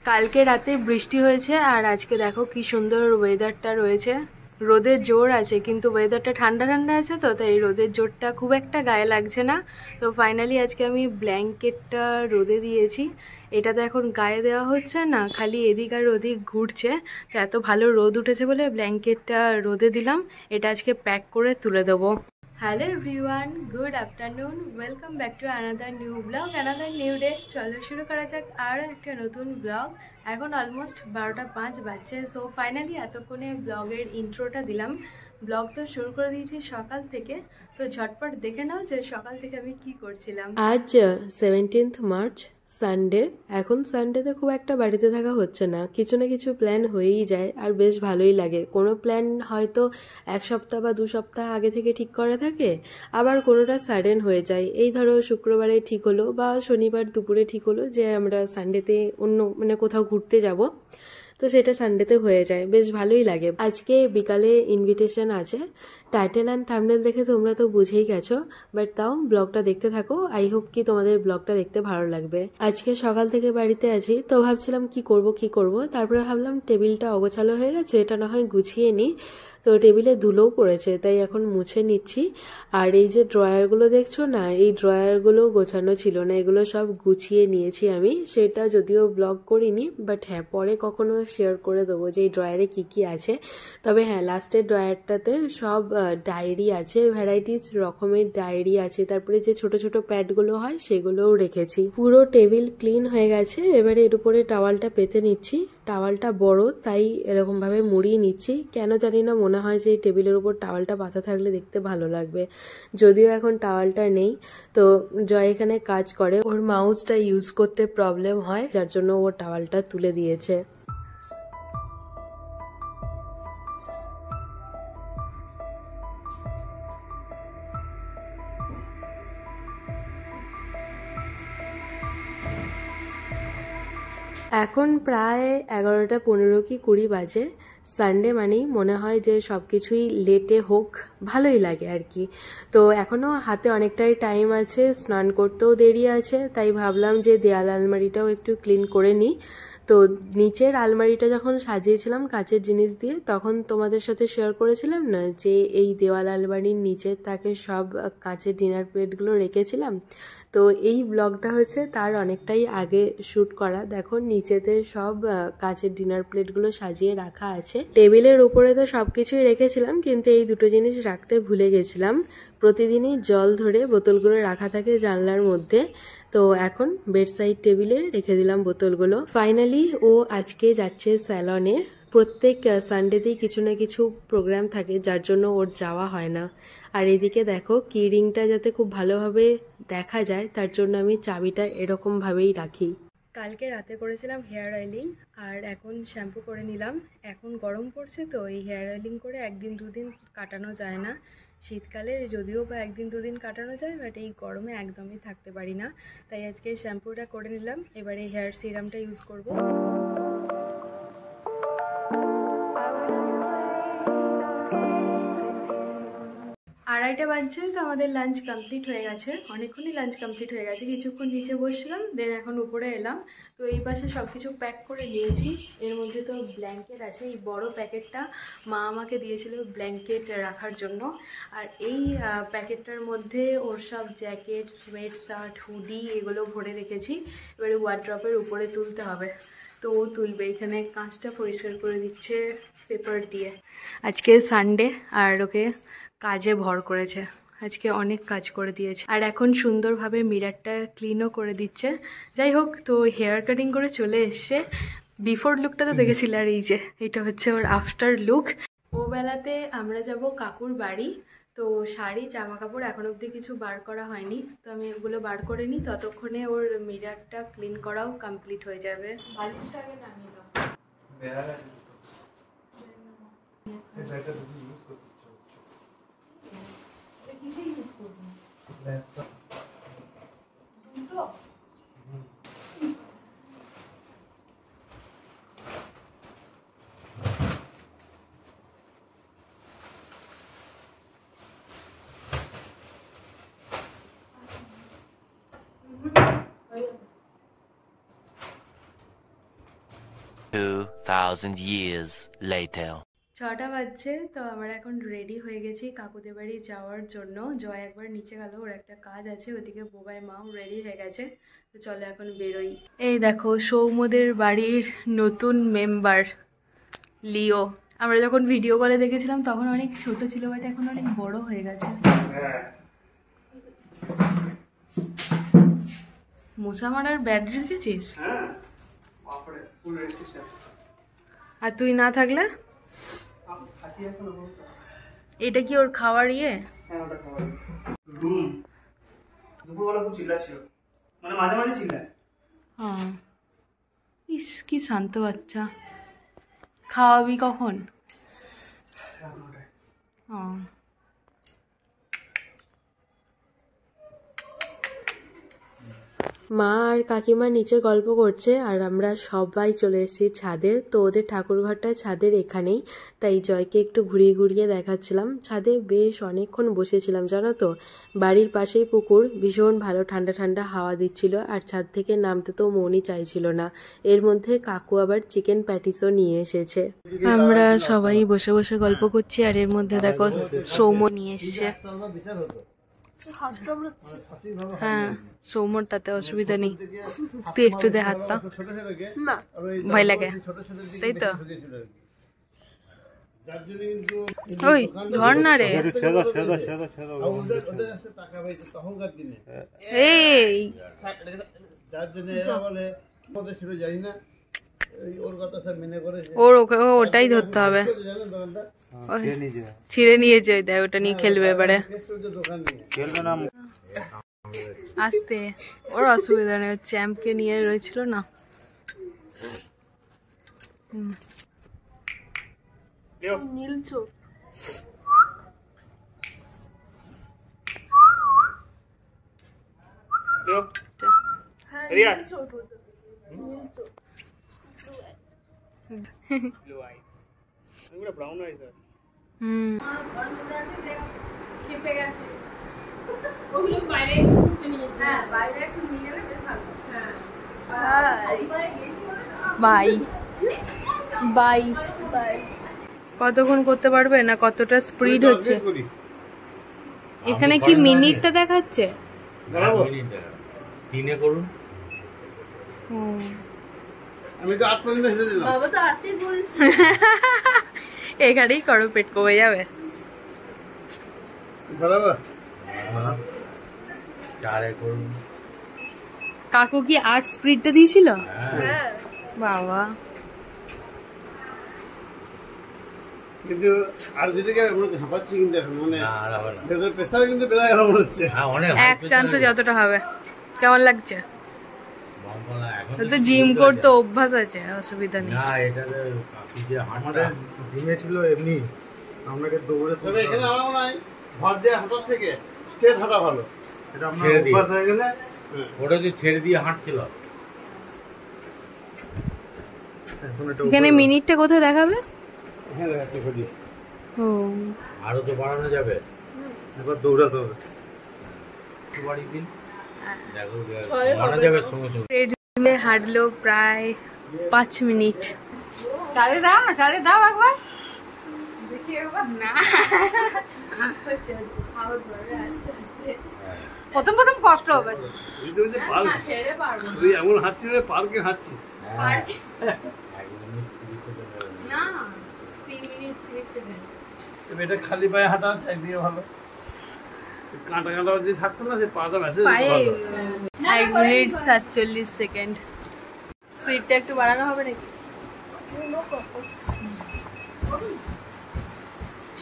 কালকে রাতে বৃষ্টি হয়েছে আর আজকে দেখো কি সুন্দর ওয়েদারটা রয়েছে। রোদের জোর আছে কিন্তু ওয়েদারটা ঠান্ডা ঠান্ডা আছে, তো তাই রোদের জোরটা খুব একটা গায়ে লাগছে না। তো ফাইনালি আজকে আমি ব্ল্যাঙ্কেটটা রোদে দিয়েছি। এটা তো এখন গায়ে দেওয়া হচ্ছে না, খালি এদিক আর ওদিক ঘুরছে। তো এত ভালো রোদ উঠেছে বলে ব্ল্যাঙ্কেটটা রোদে দিলাম। এটা আজকে প্যাক করে তুলে দেবো। Hello everyone, good afternoon, welcome back to another new blog, another new day. চলো শুরু করা যাক আরও একটা নতুন ব্লগ। এখন অলমোস্ট 12টা 5 বাজছে। সো ফাইনালি এতক্ষণে ব্লগের ইন্ট্রোটা দিলাম। ব্লগ তো শুরু করে দিয়েছি সকাল থেকে, তো ঝটপট দেখে নাও যে সকাল থেকে আমি কি করছিলাম। আজ 17 মার্চ, সানডে। এখন সানডেতে খুব একটা বাড়িতে থাকা হচ্ছে না, কিছু না কিছু প্ল্যান হয়েই যায় আর বেশ ভালোই লাগে। কোনো প্ল্যান হয়তো 1 সপ্তাহ বা 2 সপ্তাহ আগে থেকে ঠিক করা থাকে, আবার কোনোটা সাডেন হয়ে যায়। এই ধরো শুক্রবারে ঠিক হলো বা শনিবার দুপুরে ঠিক হলো যে আমরা সানডেতে অন্য কোথাও ঘুরতে যাব, তো সেটা সানডেতে হয়ে যায়, বেশ ভালোই লাগে। আজকে বিকালে ইনভিটেশন আছে। টাইটেল অ্যান্ড থাম্বনেল দেখে তোমরা তো বুঝেই গেছো, বাট তাও ব্লগটা দেখতে থাকো। আই হোপ কি তোমাদের ব্লগটা দেখতে ভালো লাগবে। আজকে সকাল থেকে বাড়িতে আছি, তো ভাবছিলাম কি করব। তারপরে ভাবলাম টেবিলটা অগোছালো হয়ে গেছে, এটা না হয় গুছিয়ে নিই। তো টেবিলে ধুলোও পড়েছে, তাই এখন মুছে নিচ্ছি। আর এই যে ড্রয়ারগুলো দেখছো না, এই ড্রয়ারগুলো গোছানো ছিল না, এগুলো সব গুছিয়ে নিয়েছি আমি। সেটা যদিও ব্লগ করিনি, বাট হ্যাঁ পরে কখনো শেয়ার করে দেবো যে এই ড্রয়ারে কি আছে। তবে হ্যাঁ, লাস্টের ড্রয়ারটাতে সব ডায়েরি আছে, ভ্যারাইটিস রকমের ডায়েরি আছে। তারপরে যে ছোট ছোট প্যাডগুলো হয় সেগুলোও রেখেছি। পুরো টেবিল ক্লিন হয়ে গেছে, এবারে এর উপরে টাওয়ালটা পেতে নিচ্ছি। টাওয়ালটা বড়, তাই এরকম ভাবে মুড়িয়ে নিচ্ছি। কেন জানি না, মনে হয় যে এই টেবিলের উপর টাওয়ালটা পাতা থাকলে দেখতে ভালো লাগবে। যদিও এখন টাওয়ালটা নেই, তো জয় এখানে কাজ করে, ওর মাউসটা ইউজ করতে প্রবলেম হয়, যার জন্য ও টাওয়ালটা তুলে দিয়েছে। এখন প্রায় 11টা 15 কি 20 বাজে। সানডে মানেই মনে হয় যে সব কিছুই লেটে হোক, ভালোই লাগে আর কি। তো এখনও হাতে অনেকটাই টাইম আছে, স্নান করতেও দেরি আছে, তাই ভাবলাম যে দেয়াল আলমারিটাও একটু ক্লিন করে নিই। তো নিচের আলমারিটা যখন সাজিয়েছিলাম কাচের জিনিস দিয়ে, তখন তোমাদের সাথে শেয়ার করেছিলাম না যে এই দেওয়াল আলমারির নিচের তাকে সব কাচের ডিনার প্লেটগুলো রেখেছিলাম। তো এই ব্লগটা হচ্ছে তার অনেকটাই আগে শ্যুট করা। দেখো নিচেতে সব কাচের ডিনার প্লেটগুলো সাজিয়ে রাখা আছে। টেবিলের উপরে তো সব কিছুই রেখেছিলাম, কিন্তু এই দুটো জিনিস রাখতে ভুলে গেছিলাম। প্রতিদিনই জল ধরে বোতলগুলো রাখা থাকে জানলার মধ্যে, তো এখন বেড সাইড টেবিলে রেখে দিলাম বোতলগুলো। ফাইনালি ও আজকে যাচ্ছে স্যালনে। প্রত্যেক সানডেতেই কিছু না কিছু প্রোগ্রাম থাকে, যার জন্য ওর যাওয়া হয় না। আর এদিকে দেখো কি রিংটা যাতে খুব ভালোভাবে দেখা যায়, তার জন্য আমি চাবিটা এরকম ভাবেই রাখি। কালকে রাতে করেছিলাম হেয়ার অয়েলিং, আর এখন শ্যাম্পু করে নিলাম। এখন গরম পড়ছে, তো এই হেয়ার অয়েলিং করে 1 দিন 2 দিন কাটানো যায় না। শীতকালে যদিও বা 1 দিন 2 দিন কাটানো যায়, বাট এই গরমে একদমই থাকতে পারি না। তাই আজকে শ্যাম্পুটা করে নিলাম, এবারে হেয়ার সিরামটা ইউজ করব। 2:30 বাজছে, তো আমাদের লাঞ্চ কমপ্লিট হয়ে গেছে, অনেকক্ষণই লাঞ্চ কমপ্লিট হয়ে গেছে। কিছুক্ষণ নিচে বসছিলাম, দেন এখন উপরে এলাম। তো এই পাশে সব কিছু প্যাক করে নিয়েছি। এর মধ্যে তো ব্ল্যাঙ্কেট আছে, এই বড় প্যাকেটটা মা আমাকে দিয়েছিল ব্ল্যাঙ্কেট রাখার জন্য। আর এই প্যাকেটটার মধ্যে ওর সব জ্যাকেট, সোয়েট শার্ট, হুডি এগুলো ভরে রেখেছি। এবারে ওয়ার্ড্রপের উপরে তুলতে হবে, তো ও তুলবে। এখানে কাঁচটা পরিষ্কার করে দিচ্ছে পেপার দিয়ে। আজকে সানডে আর ওকে কাজে ভর করেছে, আজকে অনেক কাজ করে দিয়েছে। আর এখন সুন্দরভাবে মিরারটা ক্লিনও করে দিচ্ছে। যাই হোক, তো হেয়ার কাটিং করে চলে এসছে। বিফোর লুকটা তো দেখেছিল, আর এই যে এটা হচ্ছে ওর আফটার লুক। ও বেলাতে আমরা যাব কাকুর বাড়ি, তো শাড়ি জামা কাপড় এখন অবধি কিছু বার করা হয়নি, তো আমি ওগুলো বার করে নিই। ততক্ষণে ওর মিরারটা ক্লিন করাও কমপ্লিট হয়ে যাবে। বালিশটা আগে নামিয়ে দাও। কিসে ইউজ করবো? দুটো? 2000 years later. 6টা বাজছে, তো আমরা এখন রেডি হয়ে গেছি কাকুদের বাড়ি যাওয়ার জন্য। জয় একবার নিচে গেল, ওর একটা কাজ আছে, ওদিকে বোবাই মাও রেডি হয়ে গেছে। তো চলো এখন বেরোই। এই দেখো সৌমদের বাড়ির নতুন মেম্বার লিও। আমরা যখন ভিডিও কলে দেখেছিলাম তখন অনেক ছোট ছিল, বাট এখন অনেক বড় হয়ে গেছে। মশা মারার ব্যাড রেখেছিস? আর তুই না থাকলে? এটা কি ওর খাওয়ার ইয়ে? ইস কি শান্ত বাচ্চা। খাওয়াবি কখন? মা আর কাকিমা নিচে গল্প করছে আর আমরা সবাই চলে এসেছি ছাদে। তো ওদের ঠাকুরঘরটা ছাদের এখানেই, তাই জয়কে একটু ঘুরিয়ে ঘুরিয়ে দেখাচ্ছিলাম। ছাদে বেশ অনেকক্ষণ বসেছিলাম জানো তো। বাড়ির পাশেই পুকুর, ভীষণ ভালো ঠান্ডা ঠান্ডা হাওয়া দিচ্ছিল, আর ছাদ থেকে নামতে তো মনই চাইছিল না। এর মধ্যে কাকু আবার চিকেন প্যাটিসও নিয়ে এসেছে। আমরা সবাই বসে বসে গল্প করছি, আর এর মধ্যে দেখো সৌম নিয়ে এসছে। হ্যাঁ সৌমর তাতে অসুবিধা নেই, তুই একটু দে হাতটা, ভয় লাগে তাই তো। ওই ধর না রে, এই ওর ওটাই ধরতে হবে। ছিঁড়ে নিয়েছে, দেখ ওটা নিয়ে খেলবে এবারে। আসতে ওর অসুবিধা নেই, চ্যাম্পকে নিয়ে রয়েছিল না। Bye bye. কতক্ষণ করতে পারবে না, কতটা স্পিড হচ্ছে এখানে? কি মিনিটটা দেখাচ্ছে? দিনে করুন। আমি তো 8 পর্যন্ত হেঁটে দিলাম। বাবা তো 8ই করেছে। এখানেই করো, পেট কমে যাবে। বরাবর 4 করুন। কাকু কি 8 স্পিডটা দিয়েছিল? হ্যাঁ বাবা। কিন্তু আর যেদিকে আমরা ঝাঁপাচ্ছি কিন্তু এখন মানে না প্রেসার কিন্তু বেড়ে গেল মনে হচ্ছে। হ্যাঁ অনেক এক চান্সে যতটা হবে। কেমন লাগছে? তো জিম করতে অভ্যাস আছে, অসুবিধা নেই। না এটা কাকি যে আমাদের জিমে ছিল এমনি আপনাকে দৌড়ে, তবে এখানে আমার মনে হয় ভর দিয়ে হাঁটার থেকে স্ট্রেট হাঁটা ভালো। এটা আমরা অভ্যাস হয়ে গেলে ওটা যে ছেড়ে দিয়ে হাঁটছিল। এখানে মিনিটটা কোথায় দেখাবে? হ্যাঁ দেখাচ্ছি খুঁজি। ও আরো তো বাড়ানো যাবে, এবার দৌড়াতে হবে। বাড়ি দিন দেখো বাড়ানো যাবে সঙ্গে সঙ্গে। ট্রেডমিলে হাঁটলো প্রায় 5 মিনিট। চারে দাও না, চারে দাও একবার দেখি একবার। না হচ্ছে সাহস হবে, আস্তে আস্তে। প্রথম প্রথম কষ্ট হবে, ছেড়ে পারবো তুই এমন হাঁটছিস পার্কে হাঁটছিস। না 3 মিনিট 30 সেকেন্ড। এটা খালি পায়ে হাঁটা চাই দিয়ে ভালো, কাঁটা কাঁটা যদি থাকতো না সে পাটা মেসেজ পায়ে 1 মিনিট 47 সেকেন্ড। স্পিডটা একটু বাড়ানো হবে নাকি?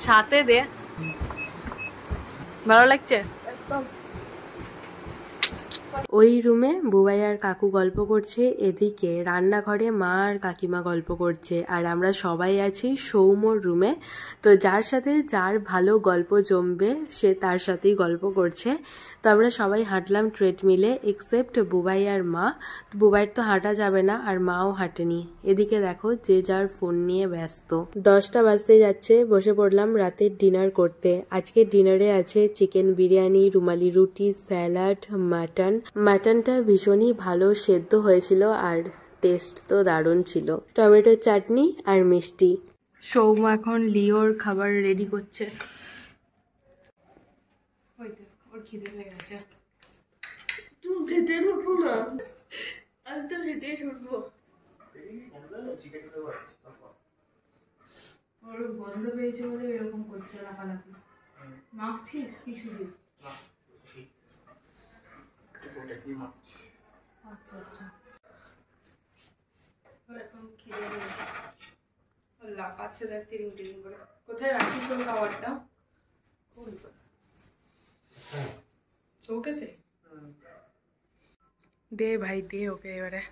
সাথে দে, ভালো লাগছে। ওই রুমে বুবাই আর কাকু গল্প করছে, এদিকে রান্নাঘরে মা আর কাকিমা গল্প করছে, আর আমরা সবাই আছি সৌম্যর রুমে। তো যার সাথে যার ভালো গল্প জমবে সে তার সাথেই গল্প করছে। তো আমরা সবাই হাঁটলাম ট্রেডমিলে, এক্সেপ্ট বুবাই আর মা। তো বুবাইয়ের তো হাঁটা যাবে না, আর মাও হাঁটেনি। এদিকে দেখো যে যার ফোন নিয়ে ব্যস্ত। 10টা বাজতে যাচ্ছে, বসে পড়লাম রাতের ডিনার করতে। আজকে ডিনারে আছে চিকেন বিরিয়ানি, রুমালি রুটি, স্যালাড, মাটন। মাটনটা ভীষণই ভালো সেদ্ধ হয়েছিল, আর টেস্ট তো দারুণ ছিল। টমেটোর চাটনি আর মিষ্টি। সৌম এখন লিওর খাবার রেডি করছে। ওর খিদে হয়ে গেছে। তুমি ভেতরে ঢুকবো না, আমি তো ভেতরে ঢুকবো। ওর গন্ধ পেয়েছে বলে এরকম করছে লাফালাফি। মাখছিস কিছু দিয়ে? আচ্ছা আচ্ছা, এখন খিদে পেয়েছে, লাফাচ্ছে দেখ তিরিং তিরিং করে। কোথায় রাখিস তোর খাবারটা? চৌকেছে? দে ভাই দে ওকে এবারে।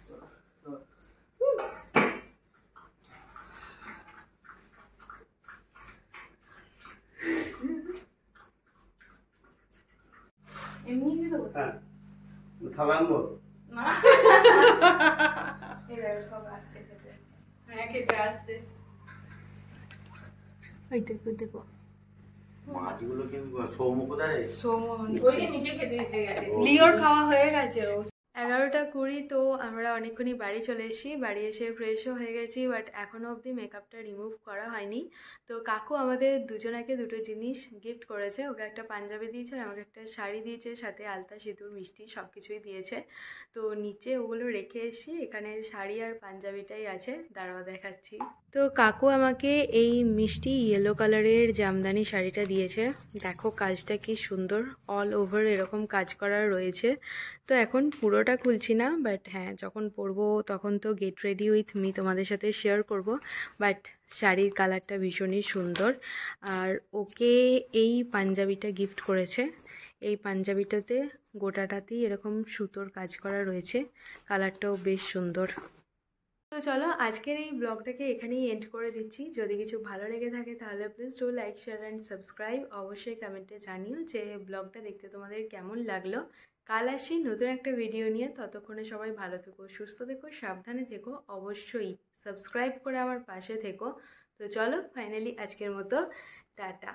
এমনি দিয়ে দেবো? হ্যাঁ, খাবার আনবো না। এই দেখো সব আসছে খেতে। হ্যাঁ খেতে আসছে। ওই দেখো দেখো মাছগুলো কিন্তু সৌম কোথায়? সৌম ওই নিচে খেতে দিতে গেছে। লিওর খাওয়া হয়ে গেছে। 11:20 তো আমরা অনেকক্ষণই বাড়ি চলে এসেছি। বাড়ি এসে ফ্রেশও হয়ে গেছি, বাট এখনও অবধি মেকআপটা রিমুভ করা হয়নি। তো কাকু আমাদের দুজনাকে দুটো জিনিস গিফট করেছে। ওকে একটা পাঞ্জাবি দিয়েছে আর আমাকে একটা শাড়ি দিয়েছে, সাথে আলতা সিঁদুর মিষ্টি সব কিছুই দিয়েছে। তো নিচে ওগুলো রেখে এসেছি, এখানে শাড়ি আর পাঞ্জাবিটাই আছে, দাঁড়াও দেখাচ্ছি। তো কাকু আমাকে এই মিষ্টি ইয়েলো কালারের জামদানি শাড়িটা দিয়েছে। দেখো কাজটা কি সুন্দর, অল ওভার এরকম কাজ করা রয়েছে। তো এখন পুরোটা খুলছি না, বাট হ্যাঁ যখন পরবো তখন তো গেট রেডি উইথ মি তোমাদের সাথে শেয়ার করব। বাট শাড়ির কালারটা ভীষণই সুন্দর। আর ওকে এই পাঞ্জাবিটা গিফট করেছে। এই পাঞ্জাবিটাতে গোটাটাতেই এরকম সুতোর কাজ করা রয়েছে, কালারটাও বেশ সুন্দর। তো চলো আজকের এই ব্লগটাকে এখানেই এন্ড করে দিচ্ছি। যদি কিছু ভালো লেগে থাকে তাহলে please do like, share and subscribe. অবশ্যই কমেন্টে জানিও যে ব্লগটা দেখতে তোমাদের কেমন লাগলো। কাল আসি নতুন একটা ভিডিও নিয়ে। ততক্ষণে সবাই ভালো থেকো, সুস্থ থেকো, সাবধানে থেকো। অবশ্যই সাবস্ক্রাইব করে আমার পাশে থেকো। তো চলো ফাইনালি আজকের মতো টাটা।